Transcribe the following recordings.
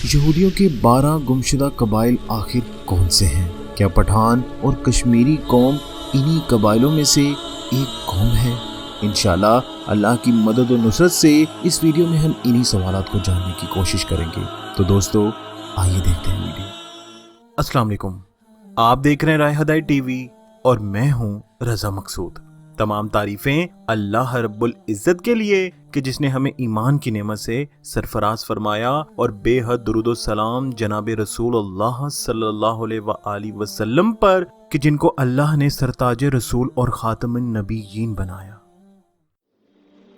یہودیوں کے 12 گمشدہ قبائل آخر کون سے ہیں؟ کیا پٹھان اور کشمیری قوم انہی قبائلوں میں سے ایک قوم ہے؟ انشاءاللہ اللہ کی مدد و نصرت سے اس ویڈیو میں ہم انہی سوالات کو جاننے کی کوشش کریں گے۔ تو دوستو آئیے دیکھتے ہیں ویڈیو۔ السلام علیکم، آپ دیکھ رہے ہیں رائے ہدایت ٹی وی اور میں ہوں رضا مقصود۔ تمام تعریفیں اللہ رب العزت کے لیے کہ جس نے ہمیں ایمان کی نعمت سے سرفراز فرمایا، اور بے حد درود و سلام جناب رسول اللہ صلی اللہ علیہ وآلہ وسلم پر کہ جن کو اللہ نے سرتاج رسول اور خاتم النبیین بنایا۔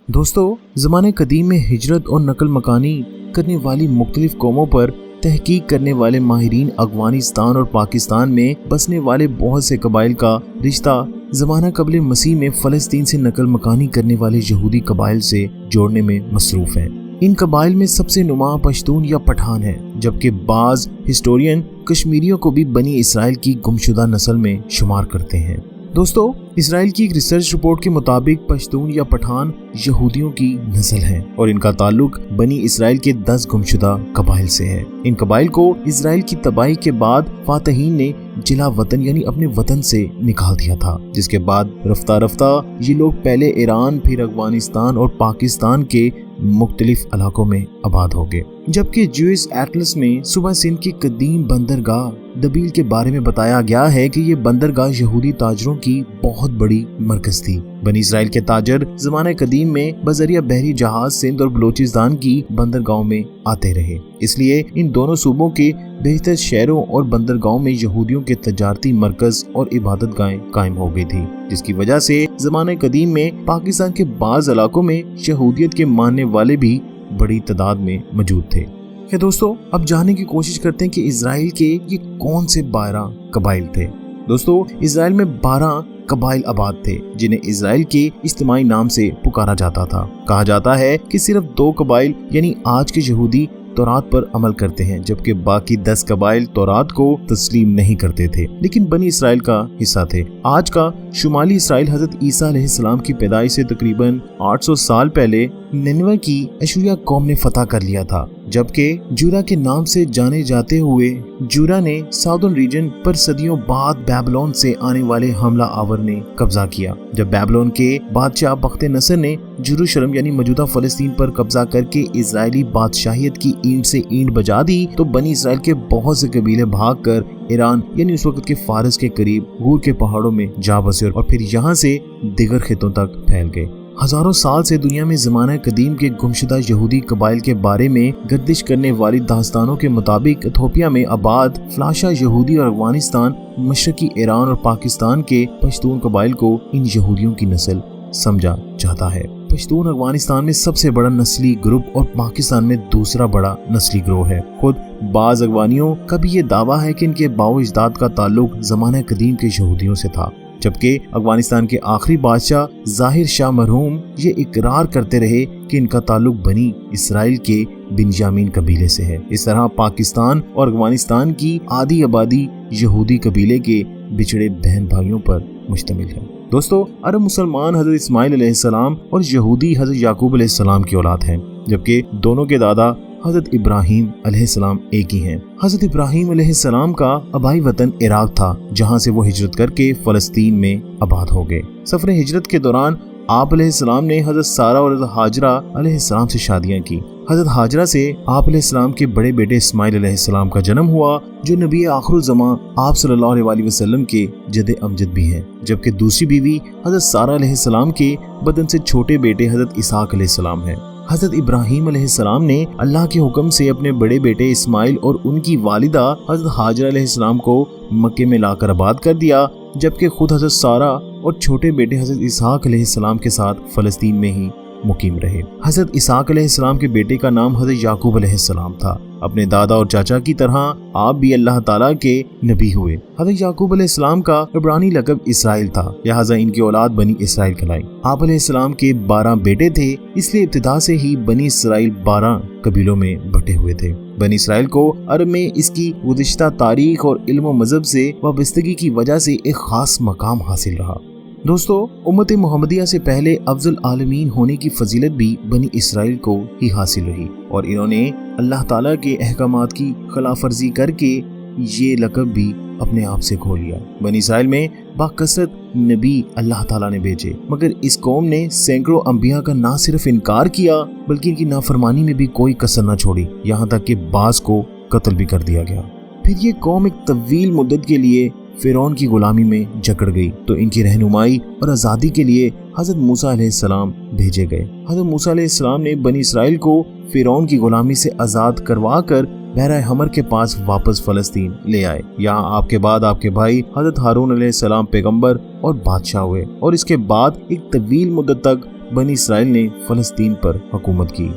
دوستو، زمانے قدیم میں ہجرت اور نقل مکانی کرنے والی مختلف قوموں پر تحقیق کرنے والے ماہرین افغانستان اور پاکستان میں بسنے والے بہت سے قبائل کا رشتہ زمانہ قبل مسیح میں فلسطین سے نقل مکانی کرنے والے یہودی قبائل سے جوڑنے میں مصروف ہیں۔ ان قبائل میں سب سے نمایاں پشتون یا پٹھان ہیں، جبکہ بعض ہسٹورین کشمیریوں کو بھی بنی اسرائیل کی گمشدہ نسل میں شمار کرتے ہیں۔ دوستو، اسرائیل کی ایک ریسرچ رپورٹ کے مطابق پشتون یا پٹھان یہودیوں کی نسل ہیں اور ان کا تعلق بنی اسرائیل کے 10 گمشدہ قبائل سے ہے۔ ان قبائل کو اسرائیل کی تباہی کے بعد فاتحین نے جلا وطن یعنی اپنے وطن سے نکال دیا تھا، جس کے بعد رفتہ رفتہ یہ لوگ پہلے ایران، پھر افغانستان اور پاکستان کے مختلف علاقوں میں آباد ہو گئے۔ جبکہ جوئس ایٹلس میں صوبہ سندھ کی قدیم بندرگاہ دبیل کے بارے میں بتایا گیا ہے کہ یہ بندرگاہ یہودی تاجروں کی بہت بڑی مرکز تھی۔ بنی اسرائیل کے تاجر زمانہ قدیم میں بذریعہ بحری جہاز سندھ اور بلوچستان کی بندرگاہوں میں آتے رہے، اس لیے ان دونوں صوبوں کے بیشتر شہروں اور بندرگاہوں میں یہودیوں کے تجارتی مرکز اور عبادت گاہیں قائم ہو گئی تھی، جس کی وجہ سے زمانہ قدیم میں پاکستان کے بعض علاقوں میں یہودیت کے ماننے والے بھی بڑی تعداد میں موجود تھے۔ دوستو، اب جاننے کی کوشش کرتے ہیں کہ اسرائیل کے یہ کون سے 12 قبائل تھے۔ دوستو، اسرائیل میں 12 قبائل آباد تھے جنہیں اسرائیل کے اجتماعی نام سے پکارا جاتا تھا۔ کہا جاتا ہے کہ صرف 2 قبائل یعنی آج کے یہودی تورات پر عمل کرتے ہیں، جبکہ باقی 10 قبائل تورات کو تسلیم نہیں کرتے تھے لیکن بنی اسرائیل کا حصہ تھے۔ آج کا شمالی اسرائیل حضرت عیسیٰ علیہ السلام کی پیدائش سے تقریباً 800 سال پہلے نینوے کی اشوریہ قوم نے فتح کر لیا تھا، جبکہ جورا کے نام سے جانے جاتے ہوئے جورا نے ساؤدرن ریجن پر صدیوں بعد بیبلون سے آنے والے حملہ آور نے قبضہ کیا۔ جب بیبلون کے بادشاہ بخت نصر نے یروشلم یعنی موجودہ فلسطین پر قبضہ کر کے اسرائیلی بادشاہیت کی اینٹ سے اینٹ بجا دی، تو بنی اسرائیل کے بہت سے قبیلے بھاگ کر ایران یعنی اس وقت کے فارس کے قریب غور کے پہاڑوں میں جا بسے اور پھر یہاں سے دیگر خطوں تک پھیل گئے۔ ہزاروں سال سے دنیا میں زمانہ قدیم کے گمشدہ یہودی قبائل کے بارے میں گردش کرنے والی داستانوں کے مطابق ایتھوپیا میں آباد فلاشا یہودی اور افغانستان، مشرقی ایران اور پاکستان کے پشتون قبائل کو ان یہودیوں کی نسل سمجھا جاتا ہے۔ پشتون افغانستان میں سب سے بڑا نسلی گروپ اور پاکستان میں دوسرا بڑا نسلی گروہ ہے۔ خود بعض اغوانیوں کا بھی یہ دعویٰ ہے کہ ان کے باؤ اجداد کا تعلق زمانہ قدیم کے یہودیوں سے تھا، جبکہ افغانستان کے آخری بادشاہ ظاہر شاہ مرحوم یہ اقرار کرتے رہے کہ ان کا تعلق بنی اسرائیل کے بنجامین قبیلے سے ہے۔ اس طرح پاکستان اور افغانستان کی آدھی آبادی یہودی قبیلے کے بچھڑے بہن بھائیوں پر مشتمل ہے۔ دوستو، عرب مسلمان حضرت اسماعیل علیہ السلام اور یہودی حضرت یعقوب علیہ السلام کی اولاد ہیں، جبکہ دونوں کے دادا حضرت ابراہیم علیہ السلام ایک ہی ہیں۔ حضرت ابراہیم علیہ السلام کا آبائی وطن عراق تھا، جہاں سے وہ ہجرت کر کے فلسطین میں آباد ہو گئے۔ سفر ہجرت کے دوران آپ علیہ السلام نے حضرت سارہ اور حضرت ہاجرہ علیہ السلام سے شادیاں کی۔ حضرت ہاجرہ سے آپ علیہ السلام کے بڑے بیٹے اسماعیل علیہ السلام کا جنم ہوا، جو نبی آخر الزمان آپ صلی اللہ علیہ وسلم کے جد امجد بھی ہیں، جبکہ دوسری بیوی حضرت سارہ علیہ السلام کے بدن سے چھوٹے بیٹے حضرت اسحاق علیہ السلام ہیں۔ حضرت ابراہیم علیہ السلام نے اللہ کے حکم سے اپنے بڑے بیٹے اسماعیل اور ان کی والدہ حضرت ہاجرہ علیہ السلام کو مکے میں لا کر آباد کر دیا، جبکہ خود حضرت سارہ اور چھوٹے بیٹے حضرت اسحاق علیہ السلام کے ساتھ فلسطین میں ہی مقیم رہے۔ حضرت اسحاق علیہ السلام کے بیٹے کا نام حضرت یعقوب علیہ السلام تھا۔ اپنے دادا اور چاچا کی طرح آپ بھی اللہ تعالیٰ کے نبی ہوئے۔ حضرت یعقوب علیہ السلام کا عبرانی لقب اسرائیل تھا، لہٰذا ان کی اولاد بنی اسرائیل کہلائی۔ آپ علیہ السلام کے 12 بیٹے تھے، اس لیے ابتدا سے ہی بنی اسرائیل 12 قبیلوں میں بٹے ہوئے تھے۔ بنی اسرائیل کو عرب میں اس کی گزشتہ تاریخ اور علم و مذہب سے وابستگی کی وجہ سے ایک خاص مقام حاصل رہا۔ دوستو امت محمدیہ سے پہلے افضل عالمین ہونے کی فضیلت بھی بنی اسرائیل کو ہی حاصل رہی اور انہوں نے اللہ تعالیٰ کے احکامات کی خلاف ورزی کر کے یہ لقب بھی اپنے آپ سے کھو لیا۔ بنی اسرائیل میں باکثرت نبی اللہ تعالیٰ نے بھیجے، مگر اس قوم نے سینکڑوں انبیاء کا نہ صرف انکار کیا بلکہ ان کی نافرمانی میں بھی کوئی کسر نہ چھوڑی، یہاں تک کہ بعض کو قتل بھی کر دیا گیا۔ پھر یہ قوم ایک طویل مدت کے لیے فرعون کی غلامی میں جکڑ گئی تو ان کی رہنمائی اور آزادی کے لیے حضرت موسیٰ علیہ السلام بھیجے گئے۔ حضرت موسیٰ علیہ السلام نے بنی اسرائیل کو فرعون کی غلامی سے آزاد کروا کر بحیرہ حمر کے پاس واپس فلسطین لے آئے۔ یہاں آپ کے بعد آپ کے بھائی حضرت ہارون علیہ السلام پیغمبر اور بادشاہ ہوئے اور اس کے بعد ایک طویل مدت تک بنی اسرائیل نے فلسطین پر حکومت کی۔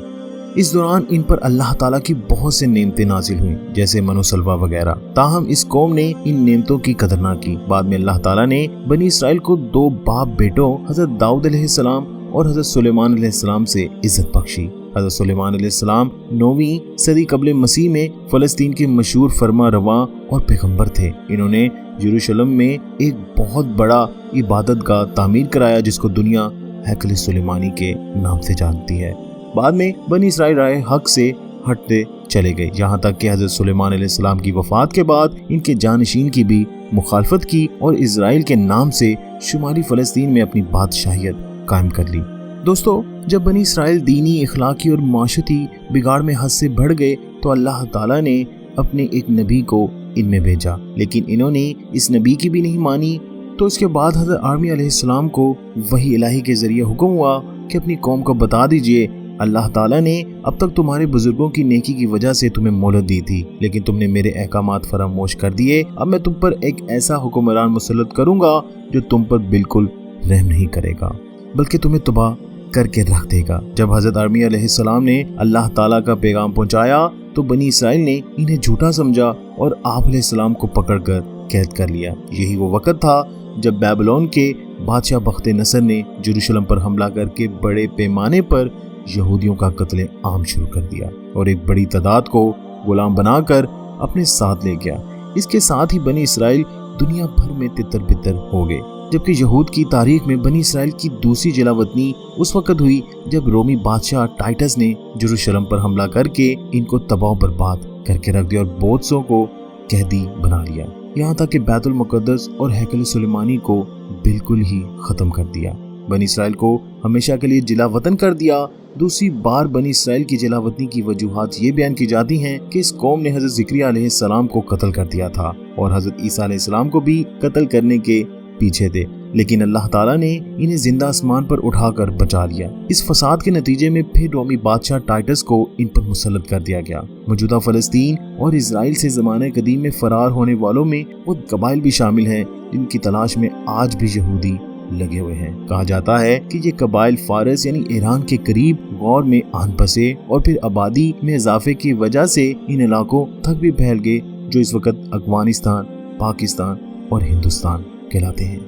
اس دوران ان پر اللہ تعالیٰ کی بہت سے نعمتیں نازل ہوئیں جیسے من و سلوہ وغیرہ، تاہم اس قوم نے ان نعمتوں کی قدر نہ کی۔ بعد میں اللہ تعالیٰ نے بنی اسرائیل کو 2 باپ بیٹوں حضرت داؤد علیہ السلام اور حضرت سلیمان علیہ السلام سے عزت بخشی۔ حضرت سلیمان علیہ السلام 9ویں صدی قبل مسیح میں فلسطین کے مشہور فرما رواں اور پیغمبر تھے۔ انہوں نے یروشلم میں ایک بہت بڑا عبادت گاہ تعمیر کرایا جس کو دنیا ہیکل سلیمانی کے نام سے جانتی ہے۔ بعد میں بنی اسرائیل راہ حق سے ہٹتے چلے گئے، یہاں تک کہ حضرت سلیمان علیہ السلام کی وفات کے بعد ان کے جانشین کی بھی مخالفت کی اور اسرائیل کے نام سے شمالی فلسطین میں اپنی بادشاہیت قائم کر لی۔ دوستو جب بنی اسرائیل دینی، اخلاقی اور معاشرتی بگاڑ میں حد سے بڑھ گئے تو اللہ تعالیٰ نے اپنے ایک نبی کو ان میں بھیجا، لیکن انہوں نے اس نبی کی بھی نہیں مانی۔ تو اس کے بعد حضرت آرمی علیہ السلام کو وحی الہی کے ذریعے حکم ہوا کہ اپنی قوم کو بتا دیجئے اللہ تعالیٰ نے اب تک تمہارے بزرگوں کی نیکی کی وجہ سے تمہیں مہلت دی تھی، لیکن تم نے میرے احکامات فراموش کر دیے۔ اب میں تم پر ایک ایسا حکمران مسلط کروں گا جو تم پر بالکل رحم نہیں کرے گا بلکہ تمہیں تباہ کر کے رکھ دے گا۔ جب حضرت آرمی علیہ السلام نے اللہ تعالیٰ کا پیغام پہنچایا تو بنی اسرائیل نے انہیں جھوٹا سمجھا اور آپ علیہ السلام کو پکڑ کر قید کر لیا۔ یہی وہ وقت تھا جب بیبلون کے بادشاہ بخت نصر نے یروشلم پر حملہ کر کے بڑے پیمانے پر یہودیوں کا قتل عام شروع کر دیا اور ایک بڑی تعداد کو غلام بنا کر اپنے ساتھ لے گیا۔ اس کے ساتھ ہی بنی اسرائیل دنیا بھر میں تتر بتر ہو گئے، جبکہ یہود کی تاریخ میں بنی اسرائیل کی دوسری جلا وطنی اس وقت ہوئی جب رومی بادشاہ ٹائٹس نے یروشلم پر حملہ کر کے ان کو تباہ و برباد کر کے رکھ دیا اور بہت سو کو قیدی بنا لیا، یہاں تک کہ بیت المقدس اور ہیکل سلیمانی کو بالکل ہی ختم کر دیا۔ بنی اسرائیل کو ہمیشہ کے لیے جلا وطن کر دیا۔ دوسری بار بنی اسرائیل کی جلا وطنی کی وجوہات یہ بیان کی جاتی ہیں کہ اس قوم نے حضرت زکریا علیہ السلام کو قتل کر دیا تھا اور حضرت عیسیٰ علیہ السلام کو بھی قتل کرنے کے پیچھے تھے، لیکن اللہ تعالیٰ نے انہیں زندہ آسمان پر اٹھا کر بچا لیا۔ اس فساد کے نتیجے میں پھر رومی بادشاہ ٹائٹس کو ان پر مسلط کر دیا گیا۔ موجودہ فلسطین اور اسرائیل سے زمانہ قدیم میں فرار ہونے والوں میں وہ قبائل بھی شامل ہیں جن کی تلاش میں آج بھی یہودی لگے ہوئے ہیں۔ کہا جاتا ہے کہ یہ قبائل فارس یعنی ایران کے قریب غور میں آن بسے اور پھر آبادی میں اضافے کی وجہ سے ان علاقوں تک بھی پھیل گئے جو اس وقت افغانستان، پاکستان اور ہندوستان کہلاتے ہیں۔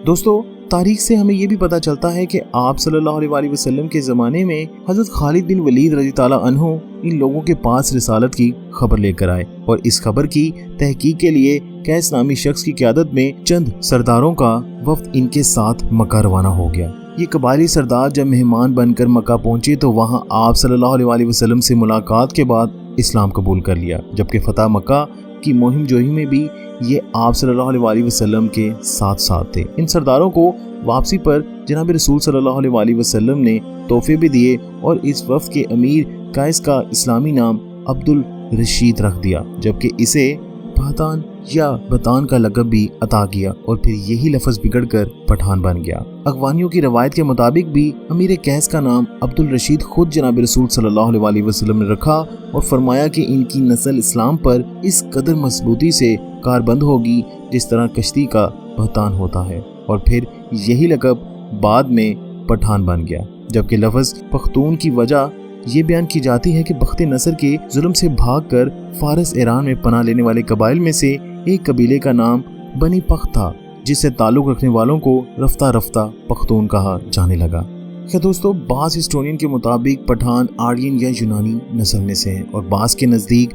دوستو تاریخ سے ہمیں یہ بھی پتہ چلتا ہے کہ آپ صلی اللہ علیہ وآلہ وسلم کے زمانے میں حضرت خالد بن ولید رضی اللہ عنہ ان لوگوں کے پاس رسالت کی خبر لے کر آئے اور اس خبر کی تحقیق کے لیے قیس نامی شخص کی قیادت میں چند سرداروں کا وفد ان کے ساتھ مکہ روانہ ہو گیا۔ یہ قبائلی سردار جب مہمان بن کر مکہ پہنچے تو وہاں آپ صلی اللہ علیہ وآلہ وسلم سے ملاقات کے بعد اسلام قبول کر لیا، جبکہ فتح مکہ کی مہم جوئی میں بھی یہ آپ صلی اللہ علیہ وآلہ وسلم کے ساتھ تھے۔ ان سرداروں کو واپسی پر جناب رسول صلی اللہ علیہ وآلہ وسلم نے تحفے بھی دیے اور اس وفد کے امیر قیس کا اسلامی نام عبد الرشید رکھ دیا، جبکہ اسے پٹھان یا بطان کا لقب بھی عطا کیا اور پھر یہی لفظ بگڑ کر پٹھان بن گیا۔ اغوانیوں کی روایت کے مطابق بھی امیر قیس کا نام عبد الرشید خود جناب رسول صلی اللہ علیہ وآلہ وسلم نے رکھا اور فرمایا کہ ان کی نسل اسلام پر اس قدر مضبوطی سے کاربند ہوگی جس طرح کشتی کا بہتان ہوتا ہے، اور پھر یہی لقب بعد میں پٹھان بن گیا۔ جبکہ لفظ پختون کی وجہ یہ بیان کی جاتی ہے کہ بخت نصر کے ظلم سے بھاگ کر فارس ایران میں پناہ لینے والے قبائل میں سے ایک قبیلے کا نام بنی پخت تھا، جس سے تعلق رکھنے والوں کو رفتہ رفتہ پختون کہا جانے لگا۔ دوستو بعض ہسٹورین کے مطابق پٹھان آرین یا یونانی نسل میں سے ہیں اور بعض کے نزدیک